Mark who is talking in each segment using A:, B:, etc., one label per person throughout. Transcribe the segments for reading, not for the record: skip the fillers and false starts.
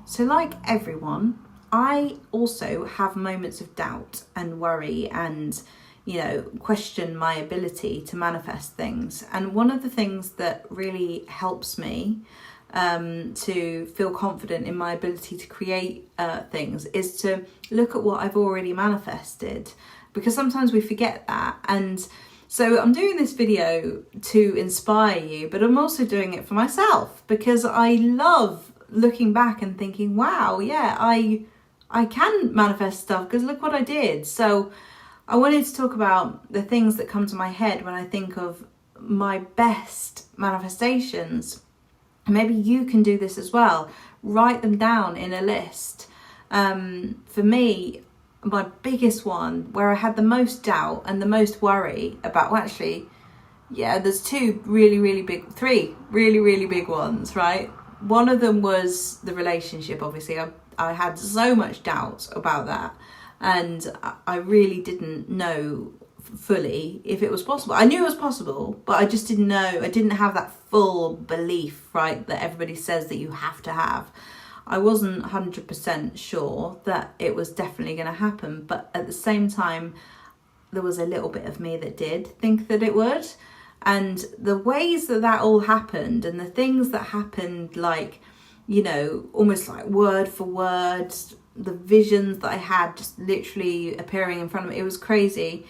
A: So like everyone, I also have moments of doubt and worry and, question my ability to manifest things. And one of the things that really helps me to feel confident in my ability to create things is to look at what I've already manifested, because sometimes we forget that. And so I'm doing this video to inspire you, but I'm also doing it for myself because I love looking back and thinking, wow, yeah, I can manifest stuff because look what I did. So I wanted to talk about the things that come to my head when I think of my best manifestations. Maybe you can do this as well. Write them down in a list. For me, my biggest one, where I had the most doubt and the most worry about, there's three really, really big ones, right? One of them was the relationship, obviously. I had so much doubt about that, and I really didn't know fully if it was possible. I knew it was possible, but I just didn't know. I didn't have that full belief, right, that everybody says that you have to have. I wasn't 100% sure that it was definitely going to happen, but at the same time, there was a little bit of me that did think that it would. And the ways that all happened, and the things that happened, like, almost like word for word, the visions that I had just literally appearing in front of me, it was crazy.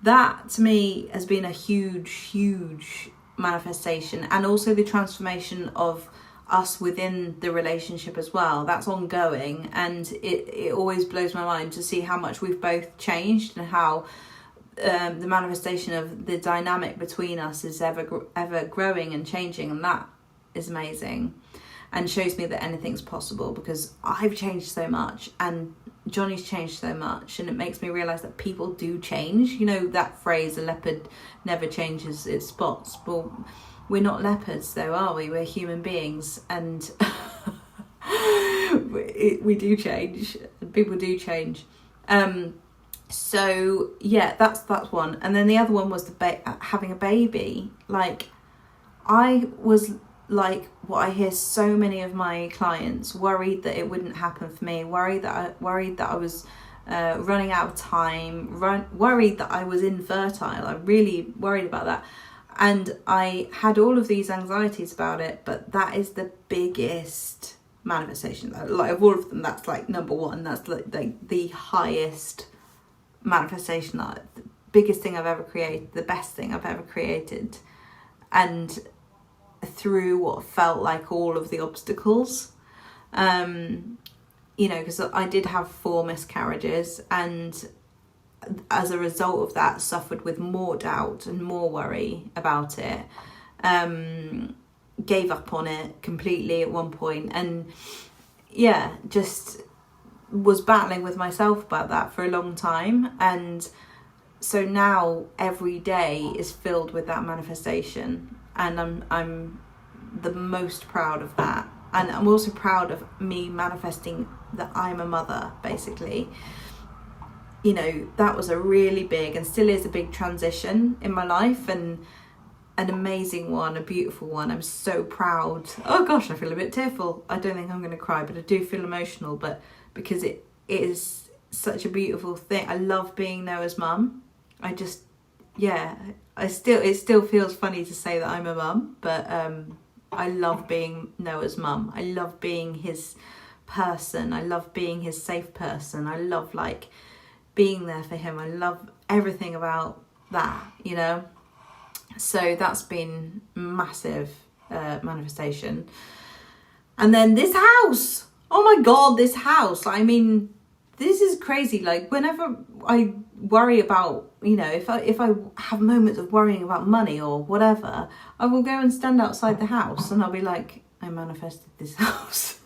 A: That to me has been a huge manifestation, and also the transformation of us within the relationship as well. That's ongoing, and it always blows my mind to see how much we've both changed, and how the manifestation of the dynamic between us is ever growing and changing, and that is amazing and shows me that anything's possible, because I've changed so much and Johnny's changed so much, and it makes me realise that people do change. That phrase, a leopard never changes its spots. Well, we're not leopards though, are we? We're human beings, and we do change. People do change. So yeah, that's one. And then the other one was having a baby. Like, I was like what I hear so many of my clients, worried that it wouldn't happen for me, worried that I was running out of time, worried that I was infertile. I really worried about that, and I had all of these anxieties about it. But that is the biggest manifestation, like of all of them. That's like number one. That's like the highest manifestation, the biggest thing I've ever created, the best thing I've ever created. And through what felt like all of the obstacles, because I did have 4 miscarriages, and as a result of that suffered with more doubt and more worry about it, gave up on it completely at one point, and just was battling with myself about that for a long time. And so now every day is filled with that manifestation, and I'm the most proud of that. And I'm also proud of me manifesting that I'm a mother, basically. That was a really big, and still is a big, transition in my life, and an amazing one, a beautiful one. I'm so proud. Oh gosh, I feel a bit tearful. I don't think I'm going to cry, but I do feel emotional, but because it is such a beautiful thing. I love being Noah's mum. It still feels funny to say that I'm a mum, but I love being Noah's mum. I love being his person. I love being his safe person. I love being there for him. I love everything about that, So that's been massive manifestation. And then this house. Oh my God, this house. I mean, this is crazy. Like, whenever I worry about, if I have moments of worrying about money or whatever, I will go and stand outside the house and I'll be like, I manifested this house.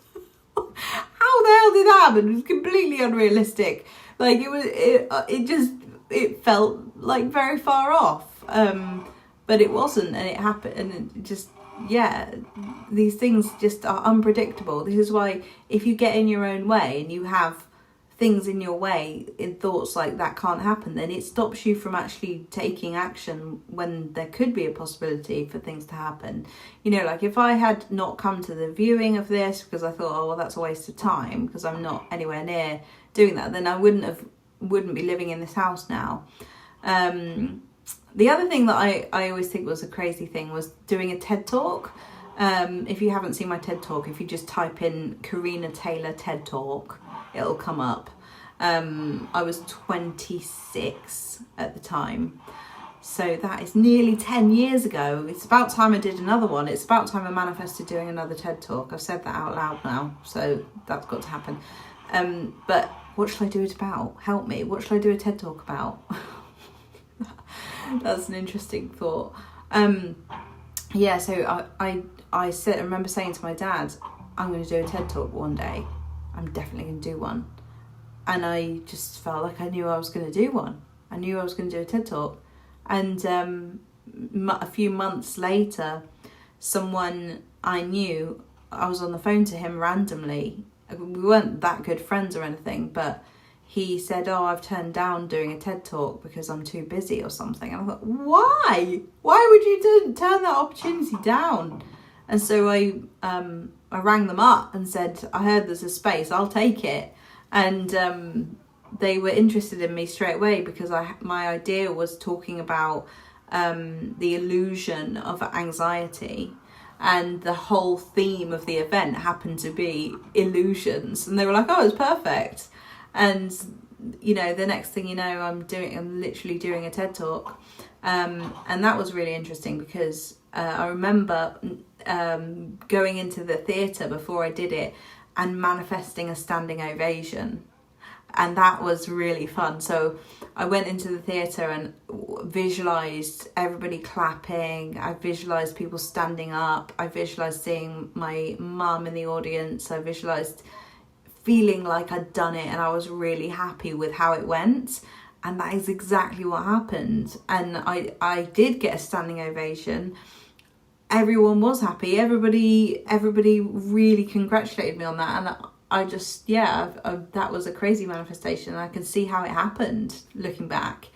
A: How the hell did that happen? It was completely unrealistic. Like, it felt like very far off. But it wasn't, and it happened, and it just, these things just are unpredictable. This is why if you get in your own way and you have things in your way, in thoughts like that can't happen, then it stops you from actually taking action when there could be a possibility for things to happen. You know, like if I had not come to the viewing of this because I thought, oh well, that's a waste of time because I'm not anywhere near doing that, then I wouldn't be living in this house now. The other thing that I always think was a crazy thing was doing a TED Talk. If you haven't seen my TED Talk, if you just type in Karina Taylor TED Talk, it'll come up. I was 26 at the time. So that is nearly 10 years ago. It's about time I did another one. It's about time I manifested doing another TED Talk. I've said that out loud now, so that's got to happen. But what shall I do it about? Help me. What shall I do a TED Talk about? That's an interesting thought. Yeah, so I remember saying to my dad, I'm going to do a TED Talk one day. I'm definitely going to do one. And I just felt like I knew I was going to do one. I knew I was going to do a TED Talk. And a few months later, someone I knew, I was on the phone to him randomly. We weren't that good friends or anything, but he said, oh, I've turned down doing a TED Talk because I'm too busy or something. And I thought, why? Why would you turn that opportunity down? And so I rang them up and said, I heard there's a space, I'll take it. And they were interested in me straight away because my idea was talking about the illusion of anxiety. And the whole theme of the event happened to be illusions. And they were like, oh, it's perfect. And, you know, the next thing you know, I'm literally doing a TED Talk. And that was really interesting because I remember going into the theatre before I did it and manifesting a standing ovation. And that was really fun. So I went into the theatre and visualised everybody clapping. I visualised people standing up. I visualised seeing my mum in the audience. I visualised feeling like I'd done it, and I was really happy with how it went. And that is exactly what happened. And I did get a standing ovation. Everyone was happy. Everybody really congratulated me on that. And I just, that was a crazy manifestation. I can see how it happened looking back.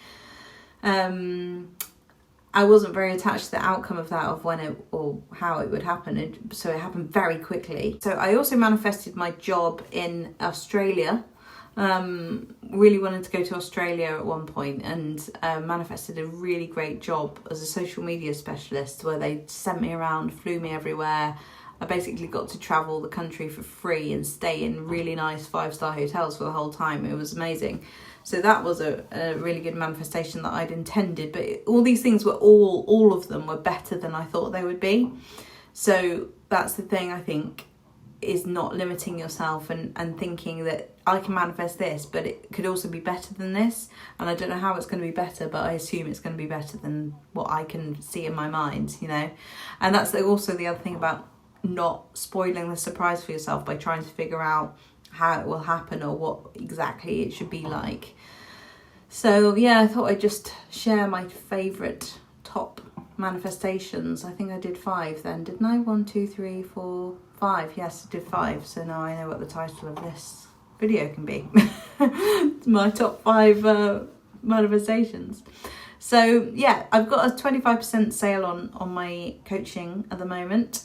A: I wasn't very attached to the outcome of that, of when it or how it would happen. So it happened very quickly. So I also manifested my job in Australia. Really wanted to go to Australia at one point, and manifested a really great job as a social media specialist where they sent me around, flew me everywhere. I basically got to travel the country for free and stay in really nice 5-star hotels for the whole time. It was amazing. So that was a really good manifestation that I'd intended. But all these things were all of them were better than I thought they would be. So that's the thing, I think, is not limiting yourself and thinking that I can manifest this, but it could also be better than this. And I don't know how it's going to be better, but I assume it's going to be better than what I can see in my mind, you know. And that's also the other thing about not spoiling the surprise for yourself by trying to figure out how it will happen or what exactly it should be like. So yeah, I thought I'd just share my favourite top manifestations. I think I did 5 then, didn't I? 1, 2, 3, 4, 5. Yes, I did 5. So now I know what the title of this video can be. My top 5 manifestations. So yeah, I've got a 25% sale on my coaching at the moment.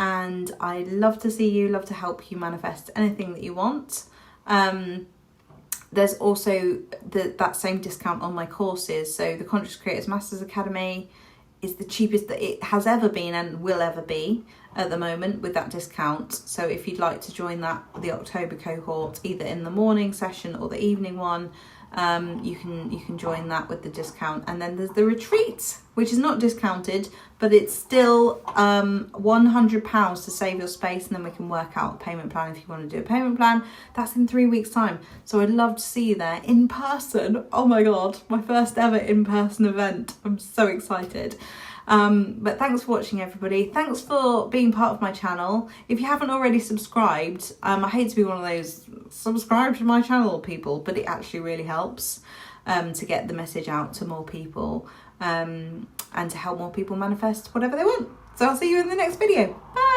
A: And I love to see you, love to help you manifest anything that you want. There's also that same discount on my courses. So the Conscious Creators Masters Academy is the cheapest that it has ever been and will ever be at the moment with that discount. So if you'd like to join the October cohort, either in the morning session or the evening one, you can join that with the discount. And then there's the retreat, which is not discounted, but it's still £100 to save your space, and then we can work out a payment plan if you want to do a payment plan. That's in 3 weeks time, so I'd love to see you there in person. Oh my god, my first ever in-person event. I'm so excited. But thanks for watching, everybody. Thanks for being part of my channel. If you haven't already subscribed, I hate to be one of those subscribe to my channel people, but it actually really helps to get the message out to more people and to help more people manifest whatever they want. So I'll see you in the next video. Bye.